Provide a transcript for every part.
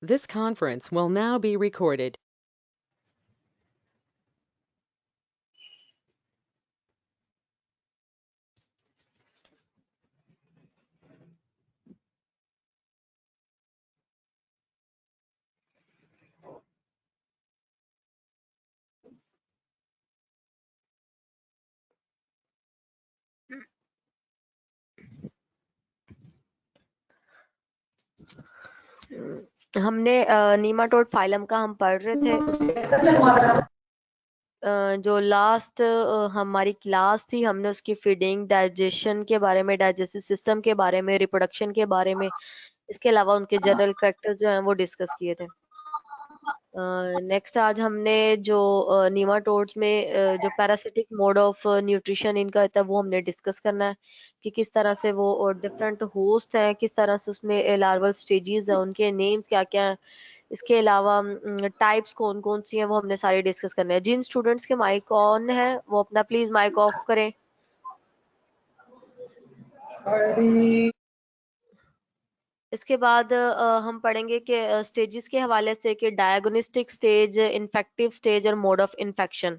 This conference will now be recorded. हमने nematode phylum का हम पढ़ रहे थे। जो लास्ट हमारी क्लास थी, हमने उसकी फीडिंग, डाइजेशन के बारे में, डाइजेस्टिव सिस्टम के बारे में, रिप्रोडक्शन के बारे में, इसके अलावा उनके जनरल कैरेक्टर जो हैं वो डिस्कस किए थे। नेक्स्ट आज हमने जो नीमाटोड्स में जो पैरासिटिक मोड ऑफ न्यूट्रिशन इनका होता है वो हमने डिस्कस करना है कि किस तरह से वो डिफरेंट होस्ट हैं, किस तरह से उसमें लार्वल स्टेजेस हैं, उनके नेम्स क्या क्या हैं, इसके अलावा टाइप्स कौन कौन सी हैं वो हमने सारे डिस्कस करने हैं। जिन स्टूडेंट्स के माइक ऑन है वो अपना प्लीज माइक ऑफ करें। इसके बाद हम पढ़ेंगे कि स्टेजेस के हवाले से कि डायग्नोस्टिक स्टेज, इन्फेक्टिव स्टेज और मोड ऑफ इन्फेक्शन।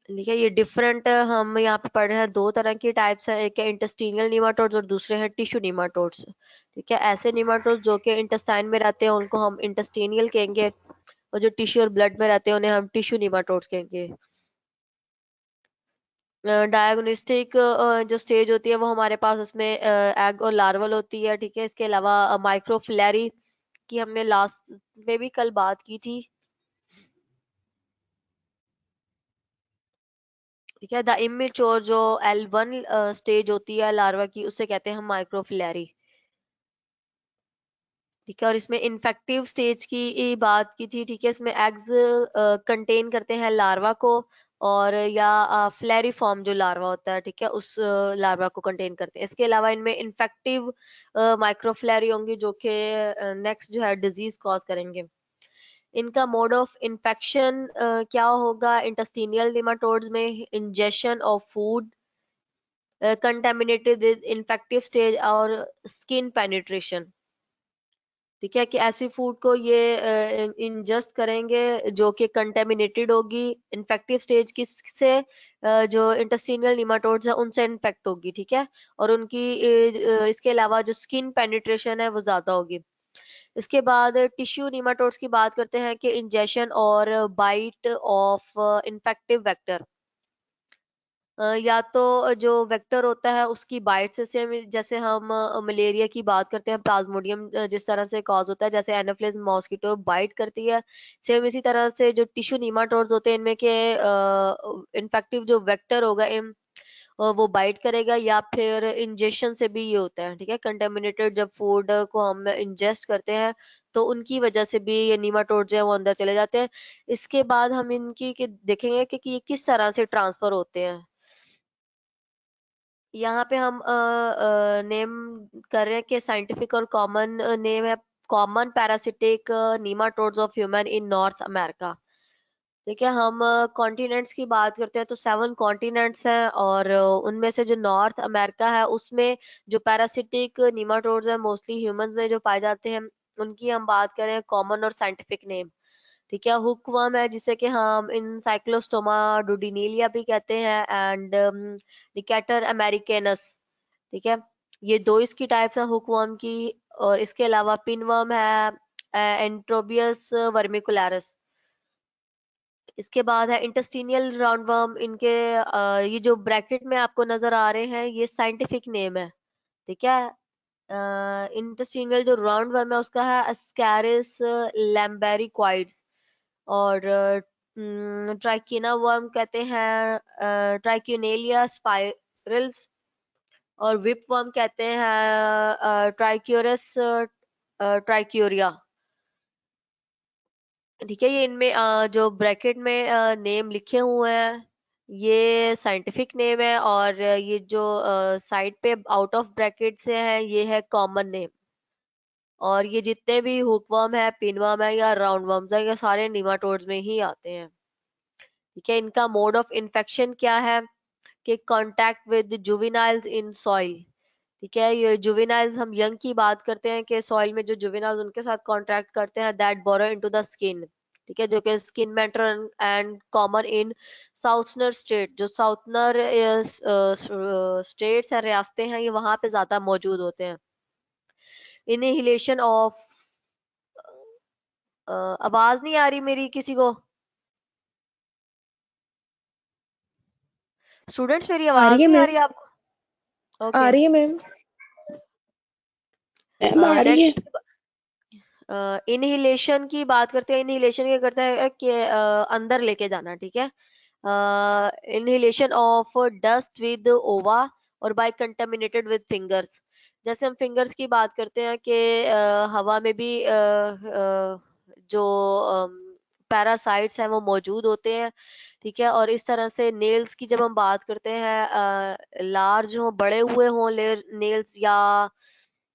ठीक है, ये डिफरेंट हम यहाँ पे पढ़ रहे हैं। दो तरह की टाइप्स हैं, एक है इंटेस्टिनियल नीमाटोड्स और दूसरे हैं टिश्यू नीमाटोड्स। ठीक है, ऐसे नीमाटोड्स जो कि इंटेस्टाइन में रहते हैं उनको हम इंटेस्टिनियल कहेंगे, और जो टिश्यू और ब्लड में रहते हैं उन्हें हम टिश्यू नीमाटोड्स कहेंगे। डायग्नोस्टिक जो स्टेज होती है वो हमारे पास उसमें एग और लार्वल होती है। ठीक है, इसके अलावा माइक्रोफ्लैरी की हमने लास्ट में भी कल बात की थी। ठीक है, द इमेच्योर जो L1 स्टेज होती है लार्वा की, उसे कहते हैं हम माइक्रोफ्लैरी। ठीक है, और इसमें इन्फेक्टिव स्टेज की बात की थी। ठीक है, इसमें एग्स कंटेन करते हैं लार्वा को, और या फ्लैरी फॉर्म जो लार्वा होता है, ठीक है, उस लार्वा को कंटेन करते हैं। इसके अलावा इनमें इन्फेक्टिव माइक्रोफ्लैरी होंगी जो कि नेक्स्ट जो है डिजीज कॉज करेंगे। इनका मोड ऑफ इन्फेक्शन क्या होगा? इंटेस्टिनियल निमाटोड्स में ingestion of food, contaminated infective stage और स्किन पेनिट्रेशन। ठीक है, कि ऐसी फूड को ये इंजस्ट करेंगे जो कि कंटेमिनेटेड होगी, इन्फेक्टिव स्टेज किससे? जो इंटेस्टिनियल निमाटोड्स है उनसे इन्फेक्ट होगी। ठीक है, और उनकी इसके अलावा जो स्किन पेनिट्रेशन है वो ज्यादा होगी। इसके बाद टिश्यू निमाटोड्स की बात करते हैं कि इंजेक्शन और बाइट ऑफ इन्फेक्टिव वेक्टर, या तो जो वेक्टर होता है उसकी बाइट से, सेम जैसे हम मलेरिया की बात करते हैं, प्लाज्मोडियम जिस तरह से कॉज होता है, जैसे एनोफिलिस मॉस्किटो बाइट करती है, सेम इसी तरह से जो टिश्यू निमाटोड्स होते हैं इनमें के इन्फेक्टिव जो वेक्टर होगा वो बाइट करेगा, या फिर इंजेक्शन से भी ये होता है। ठीक है, कंटेमिनेटेड जब फूड को हम इंजेस्ट करते हैं तो उनकी वजह से भी ये निमाटोड जो है वो अंदर चले जाते हैं। इसके बाद हम इनकी देखेंगे कि ये किस तरह से ट्रांसफर होते हैं। यहाँ पे हम नेम कर रहे हैं कि साइंटिफिक और कॉमन नेम है common parasitic nematodes of human in north America. ठीक है, हम कॉन्टिनेंट्स की बात करते हैं तो 7 कॉन्टिनेंट्स हैं, और उनमें से जो नॉर्थ अमेरिका है उसमें जो पैरासिटिक नीमाटोड्स हैं मोस्टली ह्यूमंस में जो पाए जाते हैं, उनकी हम बात करें कॉमन और साइंटिफिक नेम। ठीक है, हुकवर्म है जिसे कि हम इनसाइक्लोस्टोमा डुडिनेलिया भी कहते हैं, एंड निकेटर अमेरिकेनस। ठीक है, ये दो इसकी टाइप्स हैं हुकवर्म की। और इसके अलावा पिनवर्म है एंट्रोबियस वर्मिकुलरिस। इसके बाद है इंटेस्टिनियल राउंडवर्म। इनके ये जो ब्रैकेट में आपको नजर आ रहे हैं ये साइंटिफिक नेम है। ठीक है, इंटेस्टिनियल जो राउंडवर्म है उसका है अस्कैरिस लैम्बेरिक्वाइड्स, और ट्राइकिना वर्म कहते हैं ट्राइक्यूनेलिया स्पाइरल्स, और विप वर्म कहते हैं ट्राइक्यूरस ट्राइक्यूरिया। ठीक है, ये इनमें जो ब्रैकेट में नेम लिखे हुए हैं ये साइंटिफिक नेम है, और ये जो साइड पे आउट ऑफ ब्रैकेट से है ये है कॉमन नेम। और ये जितने भी हुकवर्म है, पिनवर्म है या राउंड वर्म्स है, ये सारे निमाटोड्स में ही आते हैं। ठीक है, इनका मोड ऑफ इन्फेक्शन क्या है? कि contact with juveniles in soil. ठीक है। ये जुवेनाइल्स, हम यंग की बात करते हैं कि सॉइल में जो जुवेनाइल्स उनके साथ कॉन्ट्रैक्ट करते हैं, that burrow into the skin. ठीक है, जो कि स्किन में enter and common in southern state, जो साउथनर स्टेट्स है, रियासतें हैं, ये वहां पे ज्यादा मौजूद होते हैं। इनहेलेशन ऑफ, आवाज नहीं आ रही मेरी किसी को? स्टूडेंट्स, मेरी आ रही आवाज है नहीं आ मैम। रही आपको? आ ओके। रही है मैम। मैम आ रही है। नेक्स्ट, इनहिलेशन की बात करते हैं। इनहिलेशन क्या करता है कि अंदर लेके जाना। ठीक है, इनहिलेशन ऑफ डस्ट विद ओवा और बाय कंटेमिनेटेड विद फिंगर्स। जैसे हम फिंगर्स की बात करते हैं कि हवा में भी जो पैरासाइट्स हैं वो मौजूद होते हैं। ठीक है, और इस तरह से नेल्स की जब हम बात करते हैं, लार्ज हो, बड़े हुए हों नेल्स, या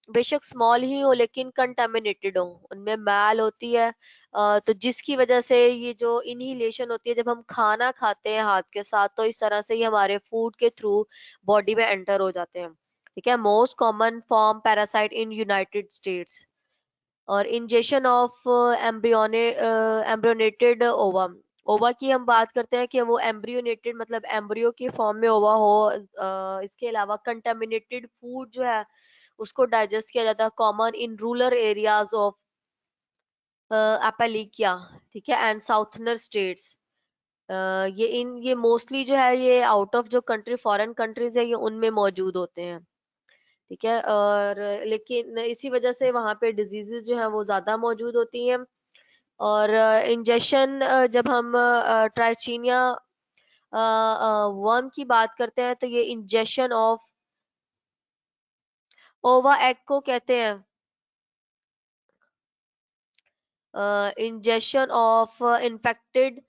बेशक स्मॉल ही हो लेकिन कंटामिनेटेड हो, उनमें मैल होती है, तो जिसकी वजह से ये जो इनहिलेशन होती है, जब हम खाना खाते हैं हाथ के साथ, तो इस तरह से ही हमारे फूड के थ्रू बॉडी में एंटर हो जाते हैं। ठीक है, most common form parasite in United states. और इंजेक्शन ऑफ एम्ब्रियोनेटेड ओवा। ओवा की हम बात करते हैं कि वो एम्ब्रियोनेटेड मतलब एम्ब्रियो की फॉर्म में ओवा हो। इसके अलावा कंटामिनेटेड फूड जो है उसको डाइजेस्ट किया जाता है, common in rural areas of Appalachia. ठीक है, एंड साउथनर स्टेट्स। ये मोस्टली जो है ये आउट ऑफ जो कंट्री, फॉरेन कंट्रीज है, ये उनमें मौजूद होते हैं। ठीक है, और लेकिन इसी वजह से वहाँ पे डिजीजेज जो है वो ज्यादा मौजूद होती हैं। और इंजेक्शन, जब हम ट्राइचीनिया वर्म की बात करते हैं, तो ये इंजेक्शन ऑफ ओवा एग को कहते हैं। ingestion of infected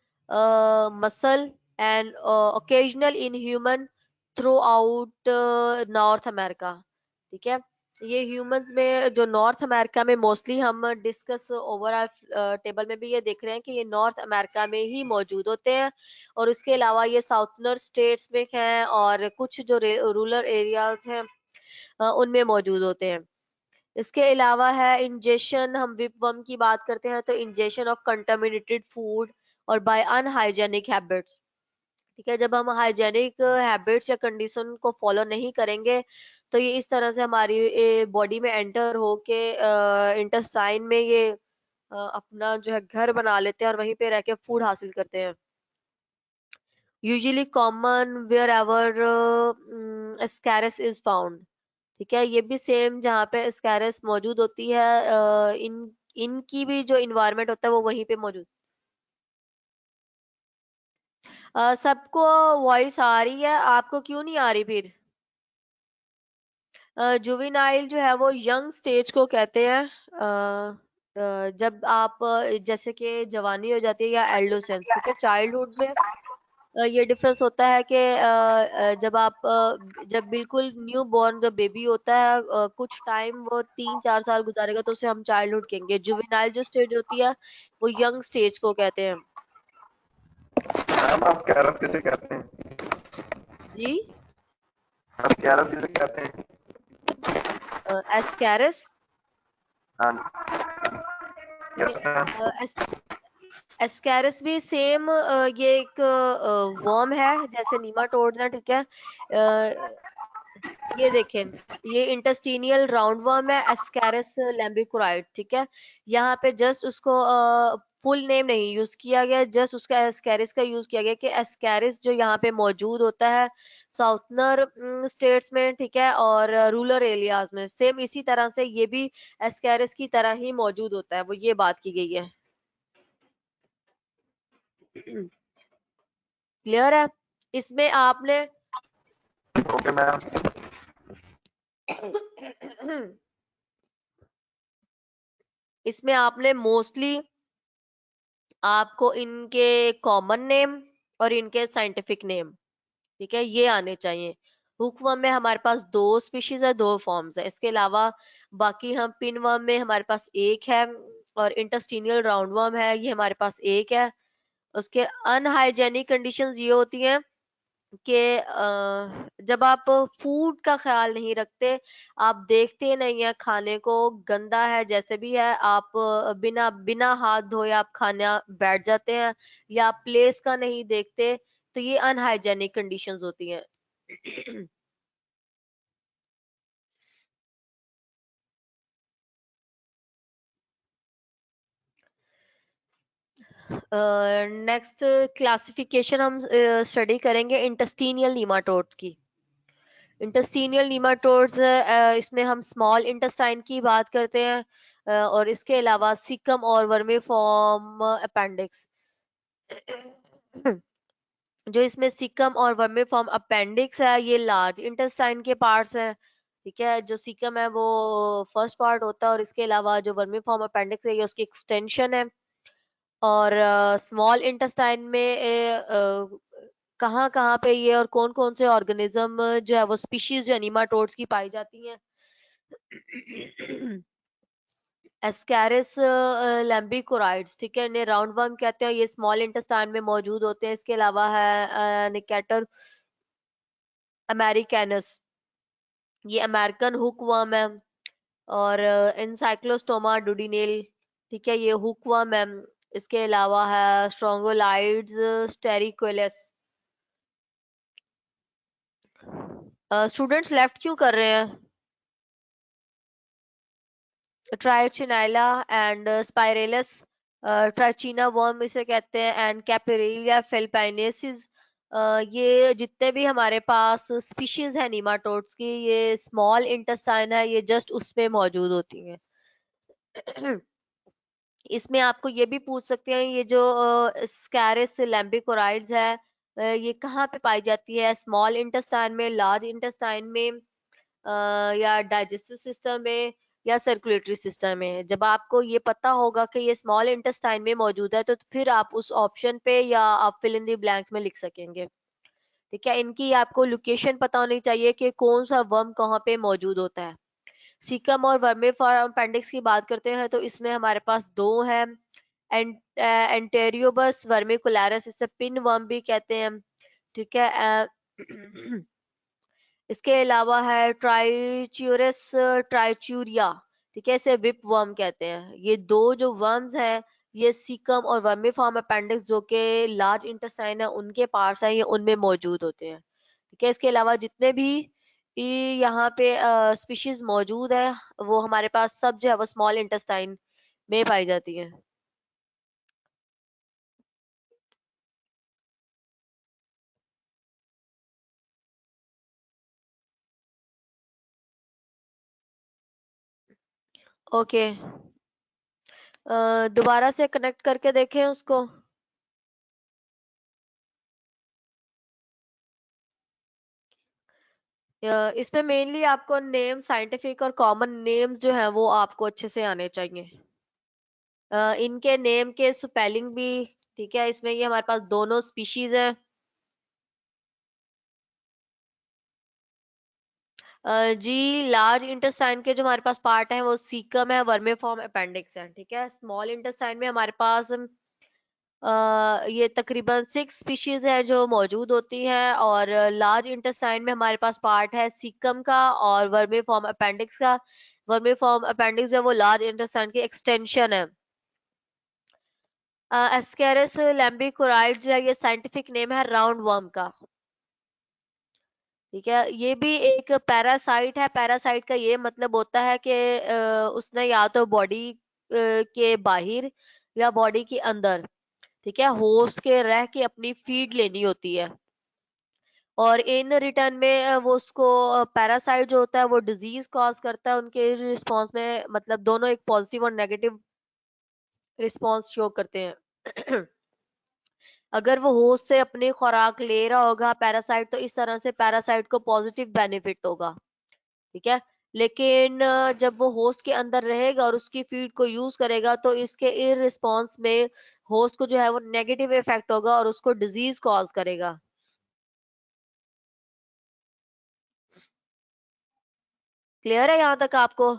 muscle and occasional in human throughout north America. ठीक है, ये ह्यूमंस में जो नॉर्थ अमेरिका में मोस्टली हम डिस्कस ओवरऑल टेबल में भी ये देख रहे हैं कि ये नॉर्थ अमेरिका में ही मौजूद होते हैं, और उसके अलावा ये साउथनर स्टेट्स में हैं, और कुछ जो रूरल एरियाज हैं उनमें मौजूद होते हैं। इसके अलावा है इंजेक्शन, हम विपवर्म की बात करते हैं तो इंजेक्शन ऑफ कंटामिनेटेड फूड और बाय अनहाइजेनिक हैबिट्स। ठीक है, जब हम हाइजेनिक हैबिट्स या कंडीशन को फॉलो नहीं करेंगे, तो ये इस तरह से हमारी बॉडी में एंटर होके इंटेस्टाइन में ये अपना जो है घर बना लेते हैं और वहीं पे रह के फूड हासिल करते हैं। Usually common wherever Ascaris is found. ठीक है, ये भी सेम जहाँ पे स्कैरस मौजूद होती है, इनकी भी जो इन्वायरमेंट होता है वो वहीं पे मौजूद। सबको वॉइस आ रही है, आपको क्यों नहीं आ रही फिर? जुवेनाइल जो है वो यंग स्टेज को कहते हैं। जब आप जैसे कि जवानी हो जाती है या एडोलेसेंस। ठीक है, चाइल्डहुड में ये डिफरेंस होता है कि जब बिल्कुल न्यू बॉर्न जो बेबी होता है, कुछ टाइम वो 3-4 साल गुजारेगा तो उसे हम चाइल्डहुड कहेंगे। जुवेनाइल जो स्टेज होती है वो यंग स्टेज को कहते हैं। मैम आप कैरट किसे कहते हैं? जी, आप कैरट किसे कहते हैं? एस्कैरस। हाँ जी। Yes ma'am. एस्कैरस भी सेम, ये एक वर्म है जैसे नीमाटोड्स है। ठीक है, ये देखें, ये इंटेस्टिनियल राउंड वर्म है, एस्कैरस लैम्बिकोराइड। ठीक है, यहाँ पे जस्ट उसको फुल नेम नहीं यूज किया गया, जस्ट उसका एस्कैरिस का यूज किया गया कि एस्कैरिस जो यहाँ पे मौजूद होता है साउथनर स्टेट्स में। ठीक है, और रूरल एरियाज में सेम इसी तरह से ये भी एस्कैरिस की तरह ही मौजूद होता है, वो ये बात की गई है। क्लियर है? इसमें आपने ओके मैम। इसमें आपने मोस्टली आपको इनके कॉमन नेम और इनके साइंटिफिक नेम, ठीक है, ये आने चाहिए। हुकवर्म में हमारे पास 2 स्पीशीज है, 2 फॉर्म्स है। इसके अलावा बाकी हम पिनवर्म में हमारे पास एक है, और इंटेस्टिनियल राउंडवर्म है, ये हमारे पास एक है। उसके अनहाइजेनिक कंडीशंस ये होती हैं कि जब आप फूड का ख्याल नहीं रखते, आप देखते नहीं है खाने को, गंदा है जैसे भी है, आप बिना बिना हाथ धोए आप खाना बैठ जाते हैं, या आप प्लेस का नहीं देखते, तो ये अनहाइजेनिक कंडीशंस होती हैं। नेक्स्ट क्लासिफिकेशन हम स्टडी करेंगे इंटेस्टिनियल नीमाटोड्स की। इंटेस्टिनियल नीमाटोड्स, इसमें हम स्मॉल इंटेस्टाइन की बात करते हैं, और इसके अलावा सीकम और वर्मीफॉर्म अपेंडिक्स। जो इसमें सीकम और वर्मीफॉर्म अपेंडिक्स है, ये लार्ज इंटेस्टाइन के पार्ट्स हैं। ठीक है, जो सीकम है वो फर्स्ट पार्ट होता है, और इसके अलावा जो वर्मीफॉर्म अपेंडिक्स है ये उसकी एक्सटेंशन है। और स्मॉल इंटेस्टाइन में कहाँ कहाँ पे ये और कौन कौन से ऑर्गेनिज्म जो है वो स्पीशीज जो नीमाटोड्स की पाई जाती हैं। एस्कैरिस लैम्बिकोराइड्स, ठीक है, इन्हें राउंड वर्म कहते हैं, ये स्मॉल इंटेस्टाइन में मौजूद होते हैं। इसके अलावा है निकेटर अमेरिकैनस, ये अमेरिकन हुक वर्म है। और एनसाइक्लोस्टोमा डुडिनेल, ठीक है, ये हुक वर्म है। इसके अलावा है स्ट्रोंगोलाइड्स स्टेरिकोलेस। स्टूडेंट्स लेफ्ट क्यों कर रहे हैं? ट्राइचिनाइला एंड स्पाइरेलस, ट्राइचिना वर्म इसे कहते हैं, एंड कैपेरेलिया फिलिपाइनेसिस। ये जितने भी हमारे पास स्पीशीज है नीमाटोड्स की, ये स्मॉल इंटेस्टाइन है, ये जस्ट उसमें मौजूद होती हैं। इसमें आपको ये भी पूछ सकते हैं, ये जो स्कैरिस लैम्बिकोराइड्स है, ये कहाँ पे पाई जाती है? स्मॉल इंटेस्टाइन में, लार्ज इंटेस्टाइन में, या डाइजेस्टिव सिस्टम में, या सर्कुलेटरी सिस्टम में? जब आपको ये पता होगा कि ये स्मॉल इंटेस्टाइन में मौजूद है, तो फिर आप उस ऑप्शन पे या आप फिल इन दी ब्लैंक्स में लिख सकेंगे। ठीक है, इनकी आपको लोकेशन पता होनी चाहिए कि कौन सा वर्म कहाँ पे मौजूद होता है। सीकम और वर्मीफॉर्म अपेंडिक्स की बात करते हैं, तो इसमें हमारे पास दो हैं। एंटेरियोबस वर्मिकुलरिस, इसे पिन वर्म भी कहते हैं। ठीक है, इसके अलावा है ट्राइच्यूरस ट्राइच्यूरिया, ठीक है, इसे विप वर्म कहते हैं। ये दो जो वर्म्स हैं, ये सीकम और वर्मीफॉर्म अपेंडिक्स जो के लार्ज इंटेस्टाइन है उनके पार्ट्स हैं, ये उनमें मौजूद होते हैं। ठीक है, इसके अलावा जितने भी यहाँ पे स्पीशीज मौजूद है, वो हमारे पास सब जो है वो स्मॉल इंटेस्टाइन में पाई जाती है। ओके, दोबारा से कनेक्ट करके देखें उसको। इसमें मेनली आपको नेम, साइंटिफिक और कॉमन नेम जो है वो आपको अच्छे से आने चाहिए। इनके नेम के स्पेलिंग भी, ठीक है, इसमें ये हमारे पास दोनों स्पीशीज है। जी, लार्ज इंटेस्टाइन के जो हमारे पास पार्ट है वो सीकम है, वर्मीफॉर्म अपेंडिक्स है। ठीक है, स्मॉल इंटेस्टाइन में हमारे पास ये तकरीबन 6 स्पीशीज है जो मौजूद होती हैं, और लार्ज इंटेस्टाइन में हमारे पास पार्ट है सीकम का और वर्मीफॉर्म अपेंडिक्स का। वर्मीफॉर्म अपेंडिक्स जो है वो लार्ज इंटेस्टाइन की एक्सटेंशन है। एस्केरिस लैम्बिकोराइड जो है ये साइंटिफिक नेम है राउंड वर्म का। ठीक है, ये भी एक पैरासाइट है। पैरासाइट का ये मतलब होता है कि उसने या तो बॉडी के बाहर या बॉडी के अंदर, ठीक है, होस्ट के रह के अपनी फीड लेनी होती है, और इन रिटर्न में वो उसको पैरासाइट जो होता है वो डिजीज कॉज करता है उनके रिस्पॉन्स में, मतलब दोनों एक पॉजिटिव और नेगेटिव रिस्पॉन्स शो करते हैं। अगर वो होस्ट से अपनी खुराक ले रहा होगा पैरासाइट, तो इस तरह से पैरासाइट को पॉजिटिव बेनिफिट होगा। ठीक है, लेकिन जब वो होस्ट के अंदर रहेगा और उसकी फीड को यूज करेगा, तो इसके इन रिस्पॉन्स में होस्ट को जो है वो नेगेटिव इफेक्ट होगा और उसको डिजीज कॉज करेगा। क्लियर है यहाँ तक आपको?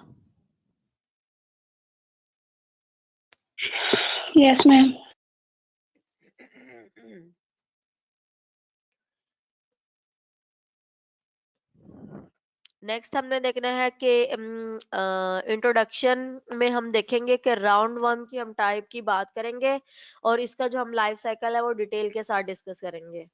Yes ma'am. नेक्स्ट हमने देखना है कि इंट्रोडक्शन में हम देखेंगे कि राउंड वर्म की हम टाइप की बात करेंगे और इसका जो हम लाइफ साइकिल है वो डिटेल के साथ डिस्कस करेंगे।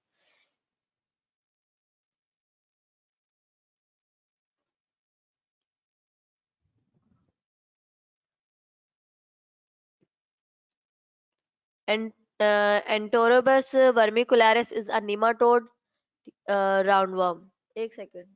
And Enterobius vermicularis is a nematode round worm. एक सेकेंड।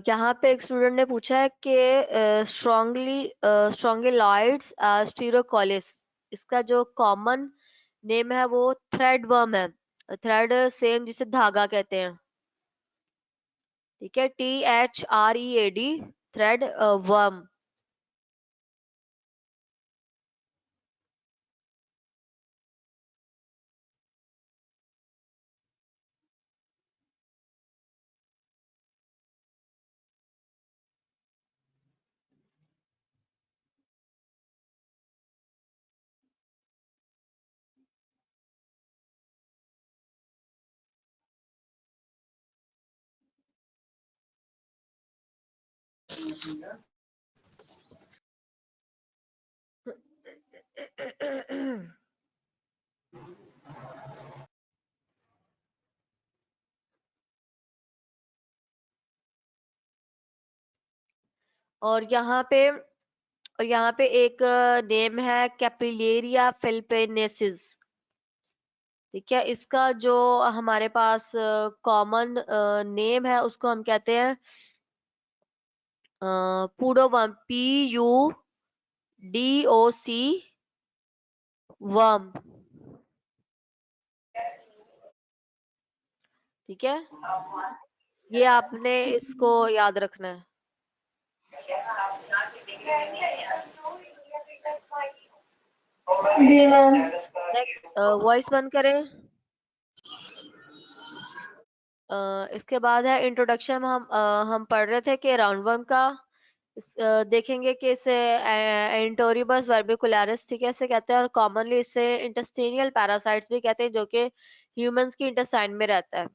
यहाँ पे एक स्टूडेंट ने पूछा है कि स्ट्रोंगिलॉइड्स स्टीरोकोलिस, इसका जो कॉमन नेम है वो थ्रेड वर्म है। थ्रेड सेम जिसे धागा कहते हैं, ठीक है, THREAD, थ्रेड वर्म। और यहाँ पे एक नेम है कैपिलेरिया फिलिपिनेसिस, ठीक है। इसका जो हमारे पास कॉमन नेम है उसको हम कहते हैं पूडोवर्म, PUDOC वर्म, ठीक है। ये आपने इसको याद रखना है। जी मैम। नेक्स्ट वॉइस बंद करें। इसके बाद है इंट्रोडक्शन। हम पढ़ रहे थे कि राउंडवर्म का देखेंगे कि इसे एंटोरिबस वर्बिकुलरिस, ठीक है, इसे कहते हैं, और कॉमनली इसे इंटेस्टिनियल पैरासाइट्स भी कहते हैं, जो कि ह्यूमंस की इंटेस्टाइन में रहता है,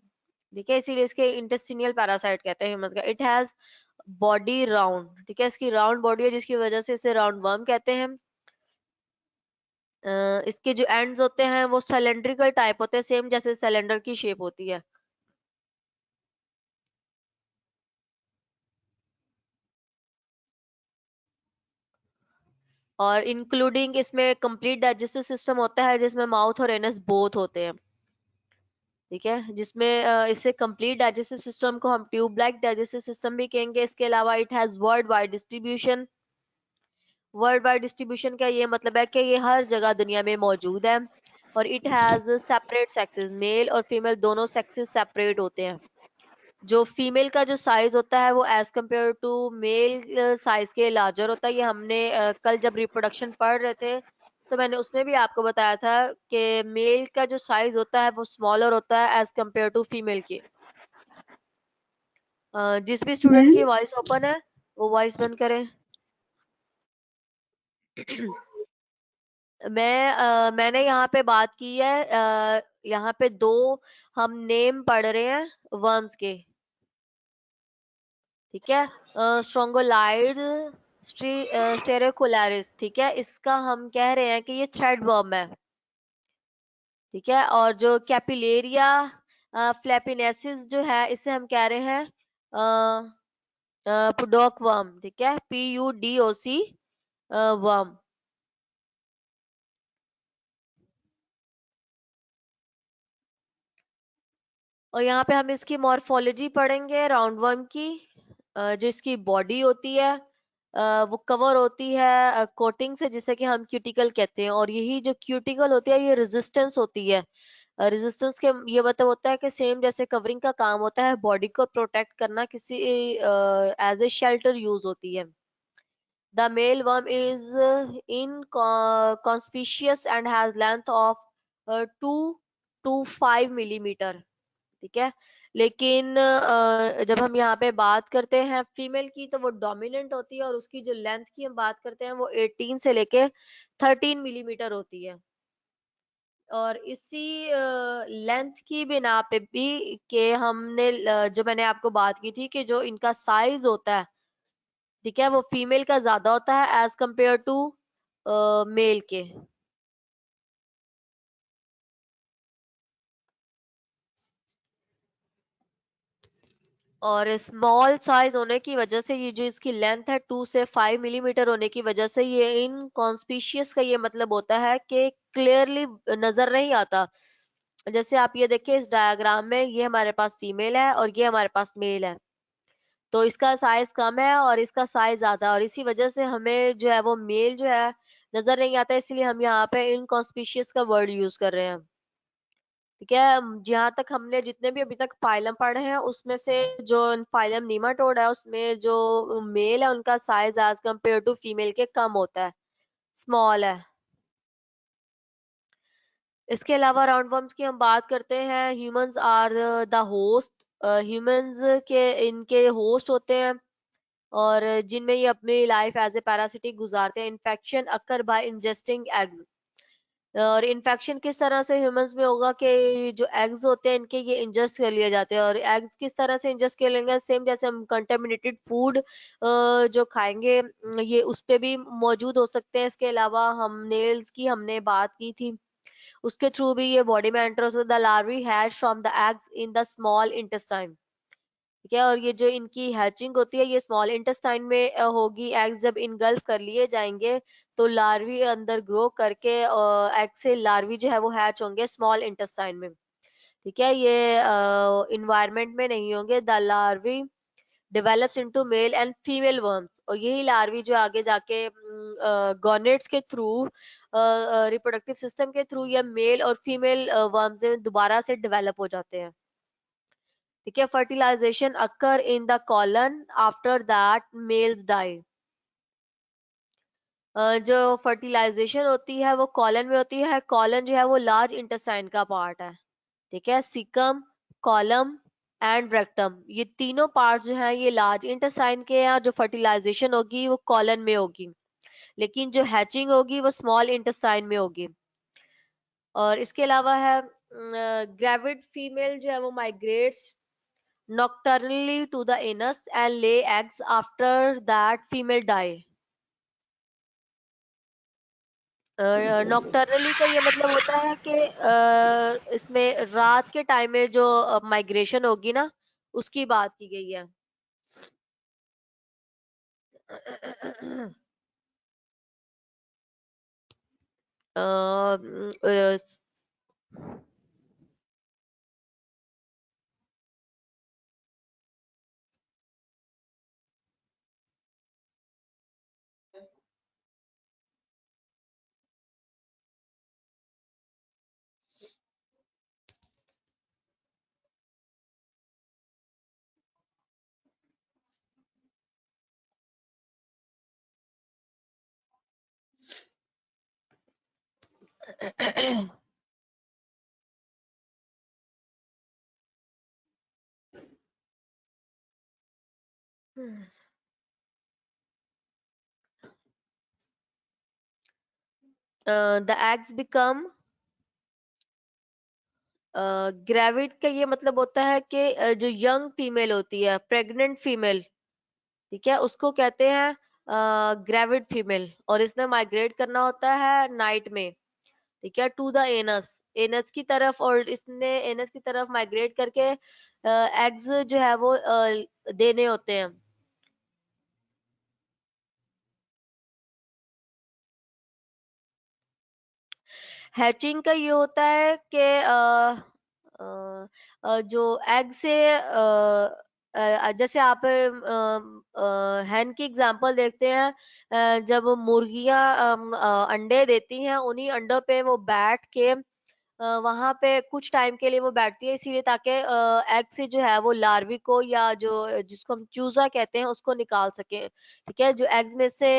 ठीक है, इसीलिए इसके इंटेस्टिनियल पैरासाइट कहते हैं ह्यूमंस का। इट हैज बॉडी राउंड, ठीक है, इसकी राउंड बॉडी है जिसकी वजह से इसे राउंड वर्म कहते हैं। इसके जो एंड्स होते हैं वो सिलेंड्रिकल टाइप होते हैं, सेम जैसे सिलेंडर की शेप होती है। और इंक्लूडिंग इसमें कंप्लीट डाइजेस्टिव सिस्टम होता है जिसमें माउथ और एनस बोथ होते हैं, ठीक है, जिसमें इसे कंप्लीट डाइजेस्टिव सिस्टम को हम ट्यूब लाइक डाइजेस्टिव सिस्टम भी कहेंगे। इसके अलावा it has world wide distribution. World wide distribution का ये मतलब है कि ये हर जगह दुनिया में मौजूद है। और it has separate sexes, male और फीमेल दोनों सेक्सेस सेपरेट होते हैं। जो फीमेल का जो साइज होता है वो as compare to male size के लार्जर होता है। ये हमने कल जब रिप्रोडक्शन पढ़ रहे थे तो मैंने उसमें भी आपको बताया था कि मेल का जो साइज होता है वो स्मॉलर होता है एज कम्पेयर टू फीमेल के। जिस भी स्टूडेंट की वॉइस ओपन है वो वॉइस बंद करें। मैंने यहाँ पे बात की है, यहाँ पे दो हम नेम पढ़ रहे हैं वर्म्स के, ठीक है। स्ट्रोंगोलाइड स्टेरोकोलारिस, ठीक है, इसका हम कह रहे हैं कि ये थ्रेड वर्म है, ठीक है। और जो कैपिलेरिया फ्लैपिनेसिस जो है इसे हम कह रहे हैं पुडोक वर्म, ठीक है, PUDOC वर्म। और यहाँ पे हम इसकी मॉर्फोलॉजी पढ़ेंगे राउंड वर्म की, जो इसकी बॉडी होती है वो कवर होती है कोटिंग से, जिसे कि हम क्यूटिकल कहते हैं। और यही जो क्यूटिकल होती है ये रेजिस्टेंस होती है। रेजिस्टेंस के ये मतलब होता है कि सेम जैसे कवरिंग का काम होता है, बॉडी को प्रोटेक्ट करना किसी एज ए शेल्टर यूज होती है। The male worm is inconspicuous and has length of 2 to 5 millimetre. ठीक है। लेकिन जब हम यहाँ पे बात करते हैं फीमेल की तो वो डोमिनेंट होती है, और उसकी जो लेंथ की हम बात करते हैं वो 18 से लेके 13 मिलीमीटर होती है। और इसी लेंथ की बिना पे भी के हमने जो मैंने आपको बात की थी कि जो इनका साइज होता है, ठीक है, वो फीमेल का ज्यादा होता है एज कंपेयर टू मेल के। और स्मॉल साइज होने की वजह से ये जो इसकी लेंथ है 2 से 5 मिलीमीटर होने की वजह से ये इनकॉन्स्पिशियस का ये मतलब होता है कि क्लियरली नजर नहीं आता। जैसे आप ये देखिए इस डायग्राम में, ये हमारे पास फीमेल है और ये हमारे पास मेल है, तो इसका साइज कम है और इसका साइज ज्यादा है, और इसी वजह से हमें जो है वो मेल जो है नजर नहीं आता, इसलिए हम यहाँ पे इनकॉन्स्पिशियस का वर्ड यूज कर रहे हैं। ठीक है। जहाँ तक हमने जितने भी अभी तक फाइलम पढ़े हैं उसमें से जो फाइलम नीमाटोड है उसमें जो मेल है उनका size as compare to female के कम होता है, स्मॉल है। इसके अलावा राउंडवर्म्स की हम बात करते हैं, humans are the host. Humans के इनके होस्ट होते हैं, और जिनमें ये अपनी लाइफ एज ए पैरासिटिक गुजारते हैं। Infection occur by ingesting eggs. और इन्फेक्शन किस तरह से ह्यूमंस में होगा कि जो एग्स होते हैं इनके ये इंजेस्ट कर लिए जाते हैं, और एग्स किस तरह से इंजेस्ट कर लेंगे, सेम जैसे हम कंटेमिनेटेड फूड जो खाएंगे ये उस पे भी मौजूद हो सकते हैं। इसके अलावा हम नेल्स की हमने बात की थी, उसके थ्रू भी ये बॉडी में एंटर हो सकता है। The larvae hatch from the eggs in the small intestine. ठीक है। और ये जो इनकी हैचिंग होती है ये स्मॉल इंटेस्टाइन में होगी। एग्स जब इनगल्फ कर लिए जाएंगे तो लार्वी अंदर ग्रो करके एग से लार्वी जो है वो हैच होंगे स्मॉल इंटेस्टाइन में। ठीक है। ये इन्वायरमेंट में नहीं होंगे। The larvae develops into male and female worms, और यही लार्वी जो आगे जाके गॉनेट्स के थ्रू रिप्रोडक्टिव सिस्टम के थ्रू या मेल और फीमेल वर्म्स में दोबारा से डेवलप हो जाते हैं। ठीक है। Fertilisation occur in the colon after that males die. जो फर्टिलाइजेशन होती है वो कॉलन में होती है। कॉलन जो है वो लार्ज इंटेस्टाइन का पार्ट है। ठीक है। सिकम, कॉलम एंड रेक्टम, ये तीनों पार्ट जो है ये लार्ज इंटेस्टाइन के हैं, और जो फर्टिलाइजेशन होगी वो कॉलन में होगी, लेकिन जो हैचिंग होगी वो स्मॉल इंटेस्टाइन में होगी। और इसके अलावा है ग्रेविड फीमेल जो है वो migrates nocturnally to the anus and lay eggs after that female die। नॉक्टर्नली का ये मतलब होता है कि इसमें रात के टाइम में जो माइग्रेशन होगी ना उसकी बात की गई है। द एग्स बिकम ग्रेविड का ये मतलब होता है कि जो यंग फीमेल होती है, प्रेग्नेंट फीमेल, ठीक है, उसको कहते हैं ग्रेविड फीमेल, और इसने माइग्रेट करना होता है नाइट में। ठीक है। टू द एनस, एनस की तरफ, और इसने एनस की तरफ माइग्रेट करके एग्स जो है वो देने होते हैं। हैचिंग का ये होता है कि जो एग से जैसे आप हैन की एग्जांपल देखते हैं, जब मुर्गियां अंडे देती हैं, उन्हीं अंडों पे वो बैठ के वहां पे कुछ टाइम के लिए वो बैठती है, इसीलिए ताकि एग से जो है वो लार्वी को, या जो जिसको हम चूजा कहते हैं, उसको निकाल सके। ठीक है, जो एग्स में से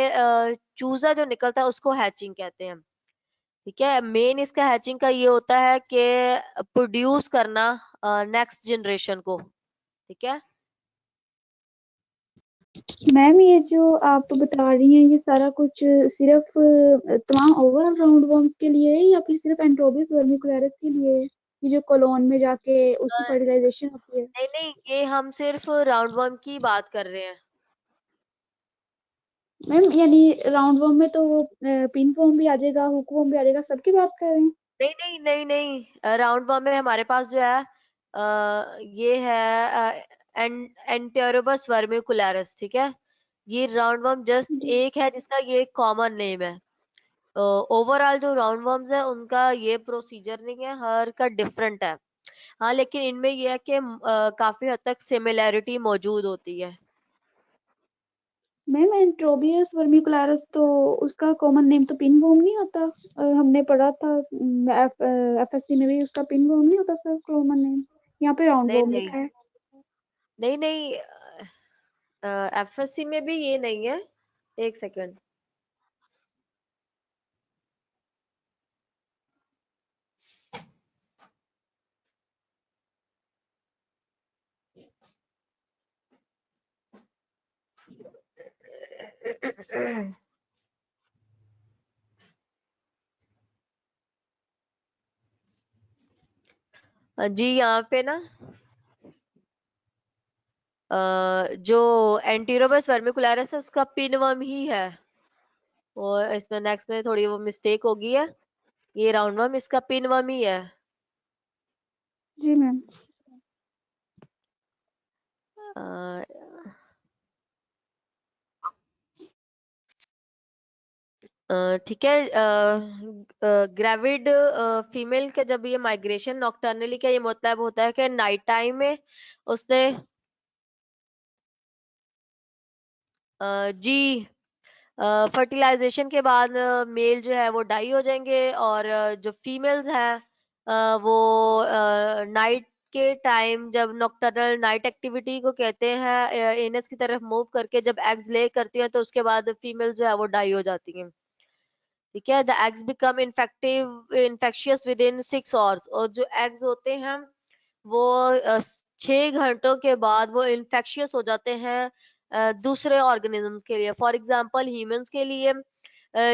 चूजा जो निकलता है उसको हैचिंग कहते हैं। ठीक है, मेन इसका हैचिंग का ये होता है कि प्रोड्यूस करना नेक्स्ट जनरेशन को। ठीक है। मैम ये जो आप बता रही हैं ये सारा कुछ सिर्फ तमाम ओवरऑल राउंड वर्म्स के लिए है या फिर सिर्फ एंट्रोबियस वर्मिकुलरिस के लिए है? ये जो कॉलोन में जाके उसकी फर्टिलाइजेशन होती है। नहीं नहीं, ये हम सिर्फ राउंड वर्म की बात कर रहे हैं। मैम यानी राउंड वर्म में तो वो पिन वर्म भी आ जाएगा, हुक वर्म भी आ जाएगा, सबकी बात कर रहे हैं? नहीं नहीं नहीं नहीं, राउंड वर्म में हमारे पास जो है ये है एंटेरोबस वर्मिकुलरिस। ठीक है, ये राउंड वर्म जस्ट जी एक है जिसका ये कॉमन नेम है। ओवरऑल जो राउंड वर्म्स है उनका ये प्रोसीजर नहीं है, हर का डिफरेंट है। हाँ, लेकिन इनमें ये है कि काफी हद तक सिमिलैरिटी मौजूद होती है। मैम एंट्रोबियस वर्मिकुलरिस तो उसका कॉमन नेम तो पिन वर्म नहीं होता? हमने पढ़ा था एफएससी में भी उसका पिन वर्म नहीं होता उसका कॉमन नेम। यहाँ पे राउंड नहीं वर्म नहीं लिखा है। नहीं नहीं, एफएससी में भी ये नहीं है। एक सेकंड। जी, यहाँ पे ना जो एंटीरोबस वर्मिकुलरिस है उसका पिनवर्म ही है। और इसमें नेक्स्ट में थोड़ी वो मिस्टेक हो गई है, ये राउंड वर्म इसका पिनवर्म ही है। जी मैम। अ, ठीक है। ग्रेविड फीमेल का जब ये माइग्रेशन नॉक्टर्नली का ये मतलब होता है कि नाइट टाइम में उसने जी फर्टिलाइजेशन के बाद मेल जो है वो डाई हो जाएंगे, और जो फीमेल्स हैं वो नाइट के टाइम, जब नॉक्टर्नल नाइट एक्टिविटी को कहते हैं, एनएस की तरफ मूव करके जब एग्स ले करती हैं, तो उसके बाद फीमेल जो है वो डाई हो जाती हैं। ठीक है, the eggs become infectious with in 6 hours, और जो एग्स होते हैं वो 6 घंटों के बाद वो इन्फेक्शियस हो जाते हैं दूसरे ऑर्गेनिजम्स के लिए। फॉर एग्जांपल ह्यूमंस के लिए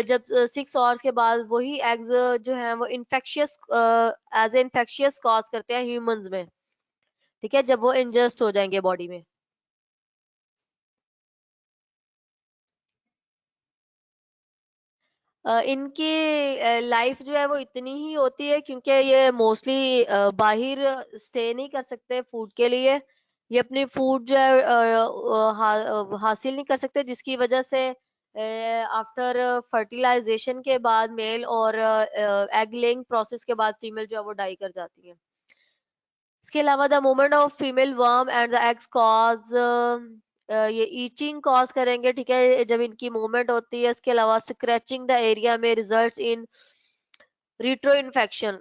जब 6 आवर्स के बाद वही एग्स जो हैं वो infectious as a infectious cause करते हैं ह्यूमंस में। ठीक है, जब वो इंजस्ट हो जाएंगे बॉडी में। इनकी लाइफ जो है वो इतनी ही होती है, क्योंकि ये मोस्टली बाहर स्टे नहीं कर सकते फूड के लिए। ये अपनी फूड जो है हासिल नहीं कर सकते, जिसकी वजह से आफ्टर फर्टिलाइजेशन के बाद मेल, और एग लेइंग प्रोसेस के बाद फीमेल जो है वो डाई कर जाती है। इसके अलावा the movement of female worm and the eggs cause ये ईचिंग कॉज करेंगे। ठीक है, जब इनकी मूवमेंट होती है। इसके अलावा स्क्रैचिंग द एरिया में results in retro infection.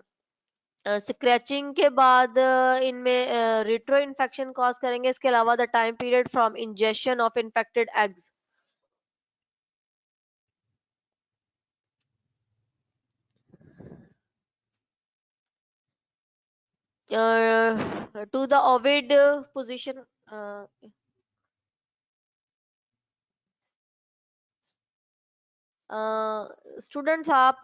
Scratching के बाद इनमें रिट्रो इन्फेक्शन कॉज करेंगे। इसके अलावा the time period from injection of infected eggs to the oviposition. Students आप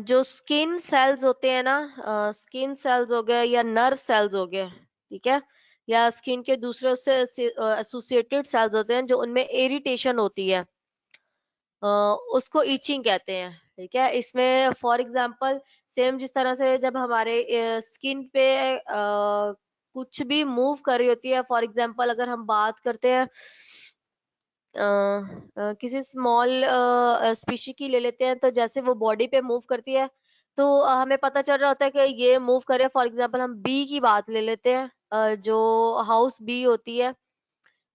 जो स्किन सेल्स होते हैं ना, स्किन सेल्स हो गए या नर्व सेल्स हो गए, ठीक है, या स्किन के दूसरे उससे एसोसिएटेड सेल्स होते हैं जो उनमें इरिटेशन होती है, उसको ईचिंग कहते हैं। ठीक है, इसमें फॉर एग्जांपल सेम जिस तरह से जब हमारे स्किन पे कुछ भी मूव कर रही होती है, फॉर एग्जांपल अगर हम बात करते हैं किसी स्मॉल स्पीशी की ले लेते हैं, तो जैसे वो बॉडी पे मूव करती है तो हमें पता चल रहा होता है कि ये मूव करे। फॉर एग्जांपल हम बी की बात ले लेते हैं, जो हाउस बी होती है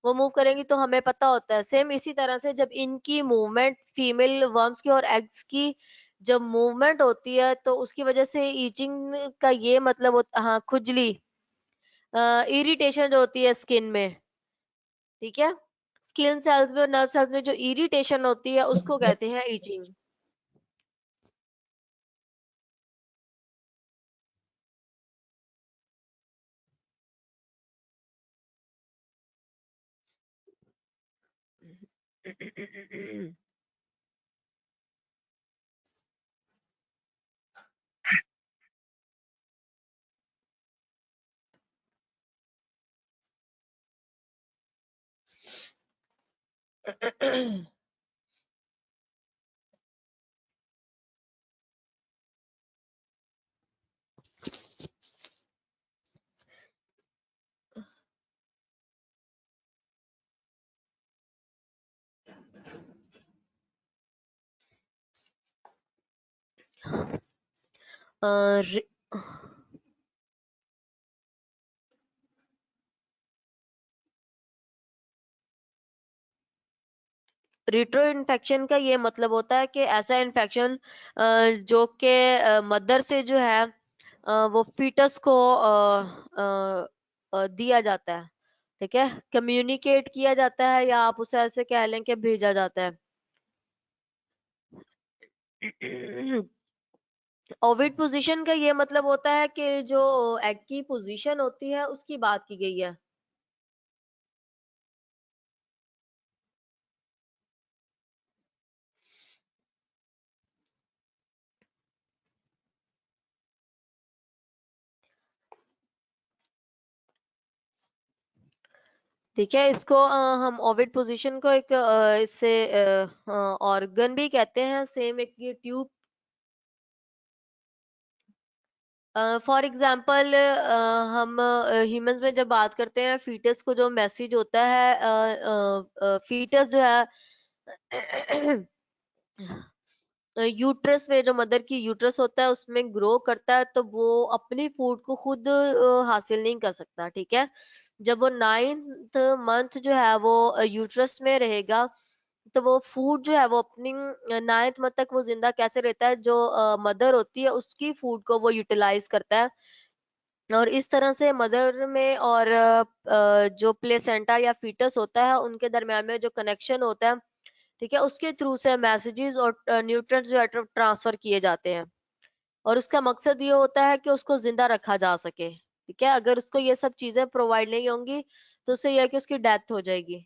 वो मूव करेंगी तो हमें पता होता है। सेम इसी तरह से जब इनकी मूवमेंट, फीमेल वर्म्स की और एग्स की जब मूवमेंट होती है तो उसकी वजह से ईचिंग का ये मतलब होता, हाँ, खुजली, इरिटेशन जो होती है स्किन में, ठीक है, स्किन सेल्स में, नर्व सेल्स में जो इरिटेशन होती है उसको कहते हैं ईचिंग। रिट्रो इन्फेक्शन का ये मतलब होता है कि ऐसा इन्फेक्शन जो कि मदर से जो है वो फीटस को दिया जाता है, ठीक है, कम्युनिकेट किया जाता है, या आप उसे ऐसे कह लें कि भेजा जाता है। ओविड पोजीशन का ये मतलब होता है कि जो एग की पोजीशन होती है उसकी बात की गई है। ठीक है, इसको हम ओविड पोजीशन को एक इससे ऑर्गन भी कहते हैं। सेम एक ये ट्यूब, फॉर एग्जाम्पल हम ह्यूमंस में जब बात करते हैं फीटस को जो मैसेज होता है, फीटस जो है यूट्रस में, जो मदर की यूट्रस होता है उसमें ग्रो करता है, तो वो अपनी फूड को खुद हासिल नहीं कर सकता, ठीक है। जब वो 9th मंथ जो है वो यूट्रस में रहेगा तो वो फूड जो है वो अपनी 9th मंथ तक वो जिंदा कैसे रहता है, जो मदर होती है उसकी फूड को वो यूटिलाइज करता है। और इस तरह से मदर में और जो प्लेसेंटा या फीटस होता है उनके दरम्यान में जो कनेक्शन होता है, ठीक है, उसके थ्रू से मैसेजेस और न्यूट्रिएंट्स जो है ट्रांसफर किए जाते हैं। और उसका मकसद ये होता है कि उसको जिंदा रखा जा सके, ठीक है। अगर उसको ये सब चीजें प्रोवाइड नहीं होंगी तो उससे यह है कि उसकी डेथ हो जाएगी।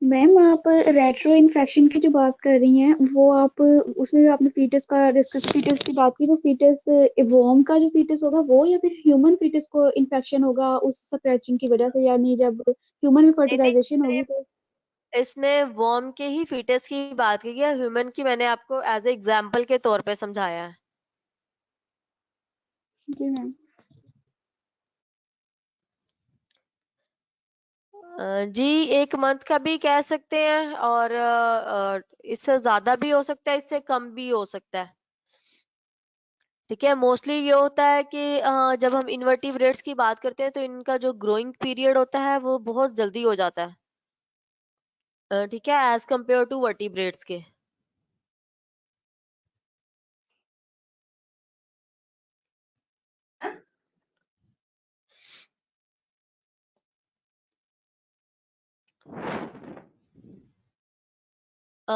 मैम आप रेट्रो इन्फेक्शन की जो बात कर रही हैं वो आप उसमें भी आपने फीटस का डिस्कस, फीटस की बात की, तो फीटस वर्म का जो फीटस होगा वो, या फिर ह्यूमन फीटस को इन्फेक्शन होगा उस स्क्रैचिंग की वजह से, यानी जब ह्यूमन में नहीं नहीं, फर्टिलाइजेशन होगी तो? इसमें वर्म के ही फीटस की बात की है, ह्यूमन की मैंने आपको एज ए एग्जाम्पल के तौर पे समझाया है। जी मैम। जी, 1 मंथ का भी कह सकते हैं, और इससे ज्यादा भी हो सकता है, इससे कम भी हो सकता है, ठीक है। मोस्टली ये होता है कि जब हम इन्वर्टिब्रेट्स की बात करते हैं तो इनका जो ग्रोइंग पीरियड होता है वो बहुत जल्दी हो जाता है, ठीक है, एज कम्पेयर टू वर्टिब्रेट्स के। अ,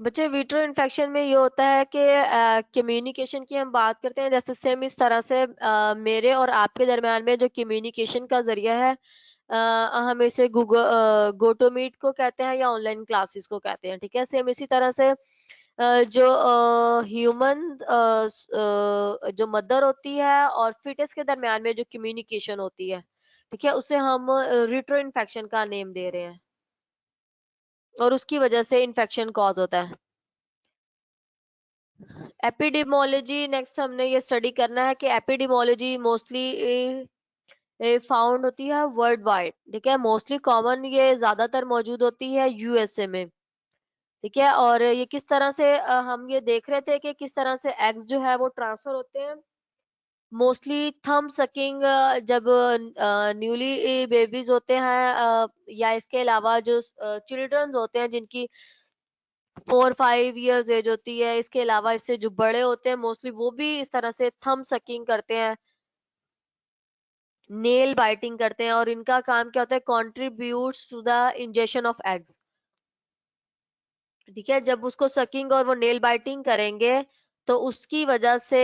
बच्चे, विट्रो इन्फेक्शन में ये होता है कि कम्युनिकेशन की हम बात करते हैं, जैसे सेम इस तरह से मेरे और आपके दरम्यान में जो कम्युनिकेशन का जरिया है, हम इसे गूगल गोटो मीट को कहते हैं या ऑनलाइन क्लासेस को कहते हैं, ठीक है। सेम इसी तरह से जो ह्यूमन जो मदर होती है और फिटस के दरम्यान में जो कम्युनिकेशन होती है, ठीक है, उसे हम रिट्रो इन्फेक्शन का नेम दे रहे हैं, और उसकी वजह से इन्फेक्शन कॉज होता है। एपिडेमोलॉजी नेक्स्ट हमने ये स्टडी करना है कि एपिडेमोलॉजी मोस्टली फाउंड होती है वर्ल्ड वाइड, ठीक है। मोस्टली कॉमन ये ज्यादातर मौजूद होती है यूएसए में, ठीक है। और ये किस तरह से हम ये देख रहे थे कि किस तरह से एग्स जो है वो ट्रांसफर होते हैं। मोस्टली थंब सकिंग, जब न्यूली बेबीज होते हैं, या इसके अलावा जो चिल्ड्रंस होते हैं जिनकी 4-5 इयर्स एज होती है, इसके अलावा इससे जो बड़े होते हैं मोस्टली वो भी इस तरह से थंब सकिंग करते हैं, नेल बाइटिंग करते हैं, और इनका काम क्या होता है, contributes to the ingestion of eggs, ठीक है। जब उसको सकिंग और वो नेल बाइटिंग करेंगे तो उसकी वजह से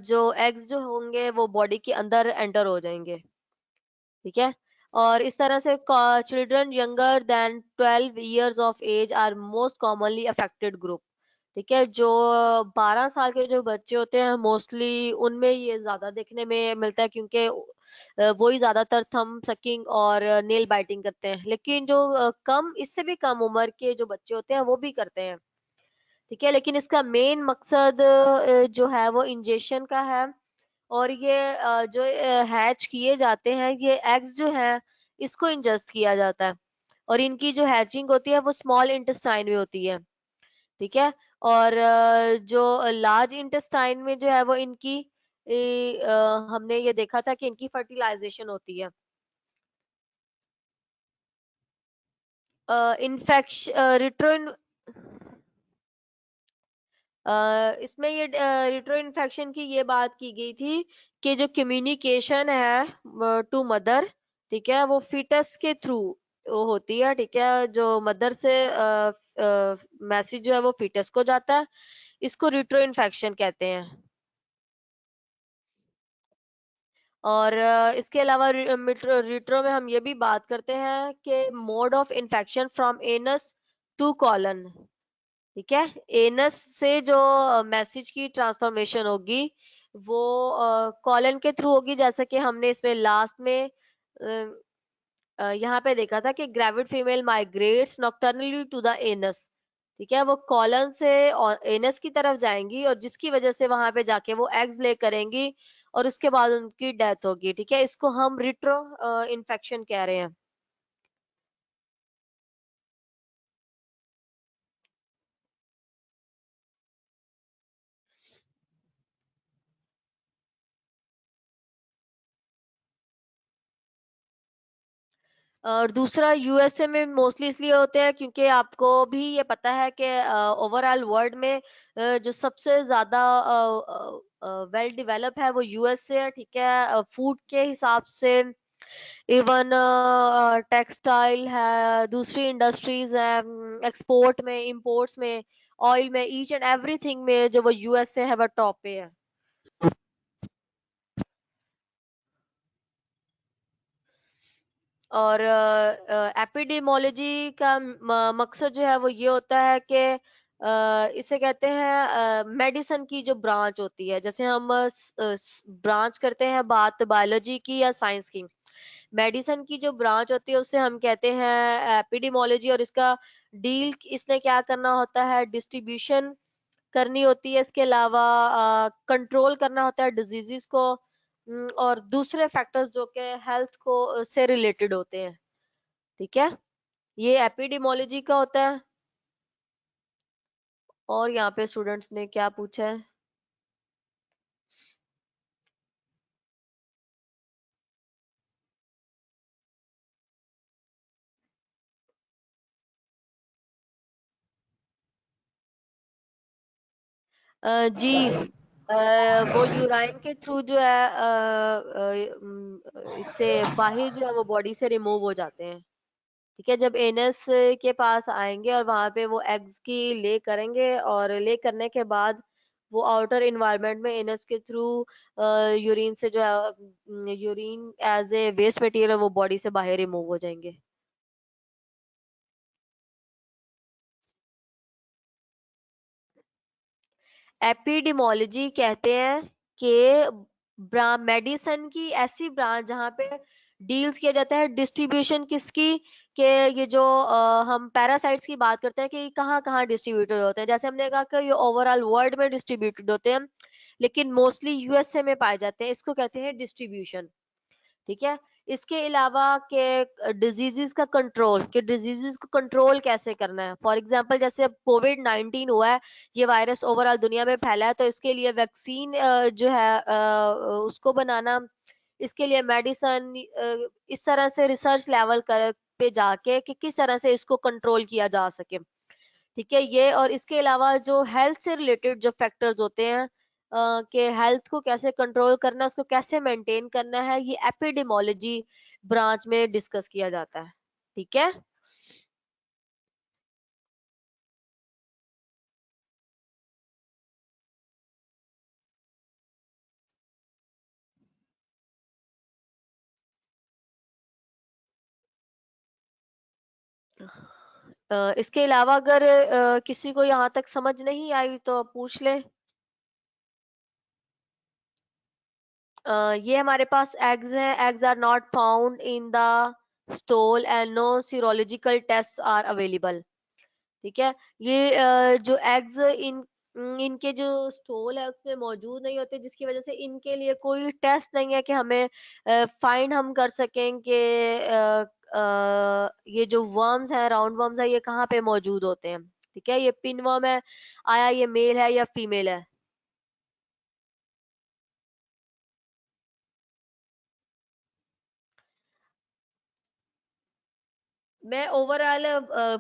जो एग्स जो होंगे वो बॉडी के अंदर एंटर हो जाएंगे, ठीक है। और इस तरह से children younger than 12 years of age are most commonly affected group, ठीक है। जो 12 साल के जो बच्चे होते हैं मोस्टली उनमें ये ज्यादा देखने में मिलता है, क्योंकि वो ही ज्यादातर थंब सकिंग और नेल बाइटिंग करते हैं। लेकिन जो कम इससे भी कम उम्र के जो बच्चे होते हैं वो भी करते हैं, ठीक है। लेकिन इसका मेन मकसद जो है वो इंजेक्शन का है। और ये जो हैच किए जाते हैं, ये एग्स जो है इसको इंजेस्ट किया जाता है, और इनकी जो हैचिंग होती है वो स्मॉल इंटेस्टाइन में होती है, ठीक है। और जो लार्ज इंटेस्टाइन में जो है वो इनकी हमने ये देखा था कि इनकी फर्टिलाइजेशन होती है। इन्फेक्शन रिट्रो इसमें ये रिट्रो इन्फेक्शन की ये बात की गई थी कि जो कम्युनिकेशन है टू मदर, ठीक है, वो फीटस के थ्रू वो होती है, ठीक है। जो मदर से मैसेज जो है वो फीटस को जाता है, इसको रिट्रो इन्फेक्शन कहते हैं। और इसके अलावा रिट्रो में हम ये भी बात करते हैं कि mode of infection from anus to colon, ठीक है। एनस से जो मैसेज की ट्रांसफॉर्मेशन होगी वो कॉलन के थ्रू होगी, जैसे कि हमने इसमें लास्ट में यहाँ पे देखा था कि gravid female migrates nocturnally to the anus, ठीक है। वो कॉलन से एनस की तरफ जाएंगी और जिसकी वजह से वहां पे जाके वो एग्स ले करेंगी और उसके बाद उनकी डेथ होगी, ठीक है। इसको हम रिट्रो इन्फेक्शन कह रहे हैं। और दूसरा यूएसए में मोस्टली इसलिए होते हैं क्योंकि आपको भी ये पता है कि ओवरऑल वर्ल्ड में जो सबसे ज्यादा वेल डेवलप है वो यूएसए है, ठीक है। फूड के हिसाब से, इवन टेक्सटाइल है, दूसरी इंडस्ट्रीज है, एक्सपोर्ट में, इंपोर्ट्स में, ऑयल में, ईच एंड एवरीथिंग में जो वो यूएसए है वो टॉप पे है। और एपिडेमोलॉजी का मकसद जो है वो ये होता है कि इसे कहते हैं मेडिसिन की जो ब्रांच होती है। जैसे हम ब्रांच करते हैं बात बायोलॉजी की या साइंस की, मेडिसिन की जो ब्रांच होती है उससे हम कहते हैं एपिडेमोलॉजी। और इसका डील इसने क्या करना होता है, डिस्ट्रीब्यूशन करनी होती है, इसके अलावा कंट्रोल करना होता है डिजीजेस को, और दूसरे फैक्टर्स जो कि हेल्थ को से रिलेटेड होते हैं, ठीक है। ये एपिडेमोलॉजी का होता है। और यहाँ पे स्टूडेंट्स ने क्या पूछा है? जी, वो यूराइन के थ्रू जो है इससे बाहर जो है वो बॉडी से रिमूव हो जाते हैं, ठीक है। जब एनस के पास आएंगे और वहां पे वो एग्स की ले करेंगे, और ले करने के बाद वो आउटर इन्वायरमेंट में एनस के थ्रू यूरिन से जो है urine as a waste material वो बॉडी से बाहर रिमूव हो जाएंगे। एपिडेमोलॉजी कहते हैं कि मेडिसिन की ऐसी ब्रांच जहाँ पे डील्स किया जाता है डिस्ट्रीब्यूशन किसकी, कि ये जो हम पैरासाइट्स की बात करते हैं कि कहाँ कहाँ डिस्ट्रीब्यूटेड होते हैं। जैसे हमने कहा कि ये ओवरऑल वर्ल्ड में डिस्ट्रीब्यूटेड होते हैं, लेकिन मोस्टली यूएसए में पाए जाते हैं, इसको कहते हैं डिस्ट्रीब्यूशन, ठीक है। इसके अलावा के डिजीजेस का कंट्रोल, के डिजीजेस को कंट्रोल कैसे करना है। फॉर एग्जांपल जैसे अब कोविड-19 हुआ है, ये वायरस ओवरऑल दुनिया में फैला है, तो इसके लिए वैक्सीन जो है उसको बनाना, इसके लिए मेडिसन, इस तरह से रिसर्च लेवल कर पे जाके कि किस तरह से इसको कंट्रोल किया जा सके। ठीक है, ये और इसके अलावा जो हेल्थ से रिलेटेड जो फैक्टर्स होते हैं, कि हेल्थ को कैसे कंट्रोल करना है, उसको कैसे मेंटेन करना है, ये एपिडेमोलॉजी ब्रांच में डिस्कस किया जाता है। ठीक है। इसके अलावा अगर किसी को यहाँ तक समझ नहीं आई तो पूछ ले। ये हमारे पास एग्स हैं। Eggs are not found in the stool and no serological test are available. ठीक है। ये जो एग्स इनके जो स्टोल है उसमें मौजूद नहीं होते, जिसकी वजह से इनके लिए कोई टेस्ट नहीं है कि हमें फाइंड हम कर सकें कि ये जो वर्म्स है, राउंड वर्म्स है, ये कहाँ पे मौजूद होते हैं। ठीक है। ये पिन वर्म है, आया ये मेल है या फीमेल है। मैं ओवरऑल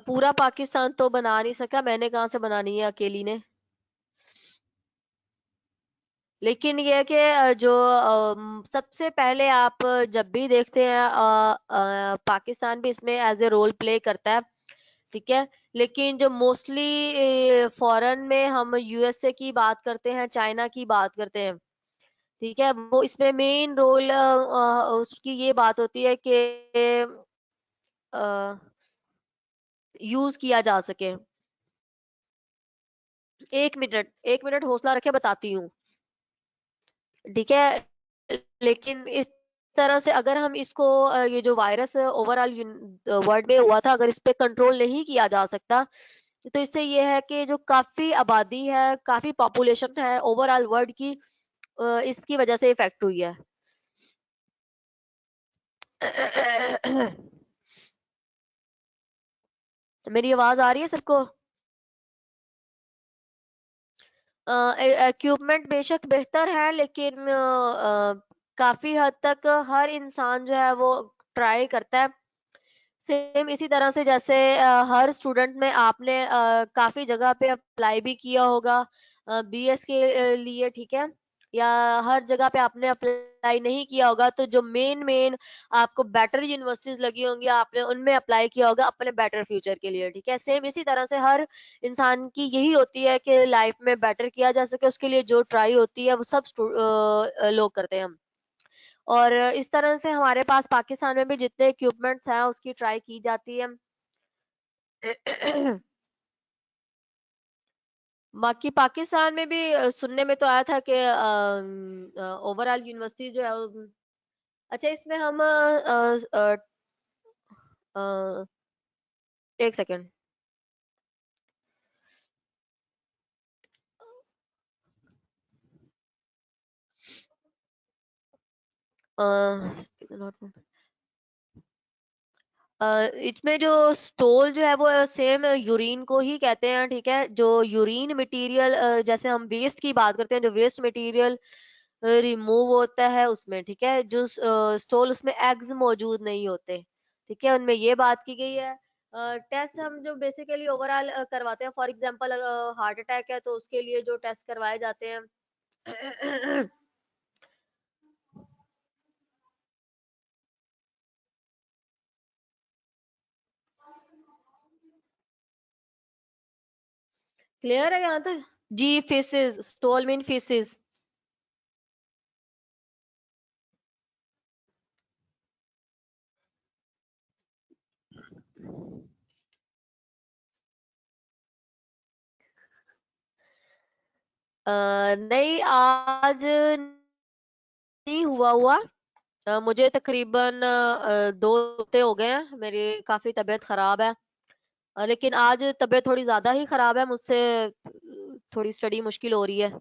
पूरा पाकिस्तान तो बना नहीं सका, मैंने कहाँ से बनानी है अकेली ने। लेकिन ये है कि जो सबसे पहले आप जब भी देखते हैं, पाकिस्तान भी इसमें एज ए रोल प्ले करता है। ठीक है। लेकिन जो मोस्टली फॉरेन में हम यूएसए की बात करते हैं, चाइना की बात करते हैं, ठीक है, वो इसमें मेन रोल उसकी ये बात होती है कि यूज किया जा सके। एक मिनट, एक मिनट हौसला रखे, बताती हूँ। ठीक है। लेकिन इस तरह से अगर हम इसको ये जो वायरस ओवरऑल वर्ल्ड में हुआ था, अगर इस पे कंट्रोल नहीं किया जा सकता, तो इससे ये है कि जो काफी आबादी है, काफी पॉपुलेशन है ओवरऑल वर्ल्ड की, इसकी वजह से इफेक्ट हुई है। मेरी आवाज आ रही है सबको? इक्विपमेंट बेशक बेहतर है, लेकिन काफी हद तक हर इंसान जो है वो ट्राई करता है। सेम इसी तरह से जैसे हर स्टूडेंट में आपने काफी जगह पे अप्लाई भी किया होगा बीएस के लिए। ठीक है। या हर जगह पे आपने अप्लाई नहीं किया होगा, तो जो मेन मेन आपको बेटर यूनिवर्सिटीज लगी होंगी, आपने उनमें अप्लाई किया होगा अपने बेटर फ्यूचर के लिए। ठीक है। सेम इसी तरह से हर इंसान की यही होती है कि लाइफ में बेटर किया जा सके, उसके लिए जो ट्राई होती है वो सब लोग करते हैं हम। और इस तरह से हमारे पास पाकिस्तान में भी जितने इक्विपमेंट्स हैं उसकी ट्राई की जाती है। बाकी पाकिस्तान में भी सुनने में तो आया था कि ओवरऑल यूनिवर्सिटी जो है अच्छा, इसमें हम अ, एक सेकेंड। इसमें जो स्टोल जो है वो सेम यूरिन को ही कहते हैं। ठीक है। जो यूरिन मटेरियल, जैसे हम वेस्ट की बात करते हैं, जो वेस्ट मटेरियल रिमूव होता है उसमें। ठीक है। जो स्टोल, उसमें एग्स मौजूद नहीं होते। ठीक है। उनमें ये बात की गई है। टेस्ट हम जो बेसिकली ओवरऑल करवाते हैं, फॉर एग्जांपल हार्ट अटैक है तो उसके लिए जो टेस्ट करवाए जाते हैं। क्लियर है यहाँ तक? जी, फेसेस, स्टोल मीन फेसेस। नहीं, आज नहीं हुआ हुआ। मुझे तकरीबन 2 हफ्ते हो गए हैं, मेरी काफी तबीयत खराब है। लेकिन आज तबीयत थोड़ी ज्यादा ही खराब है मुझसे, थोड़ी स्टडी मुश्किल हो रही है।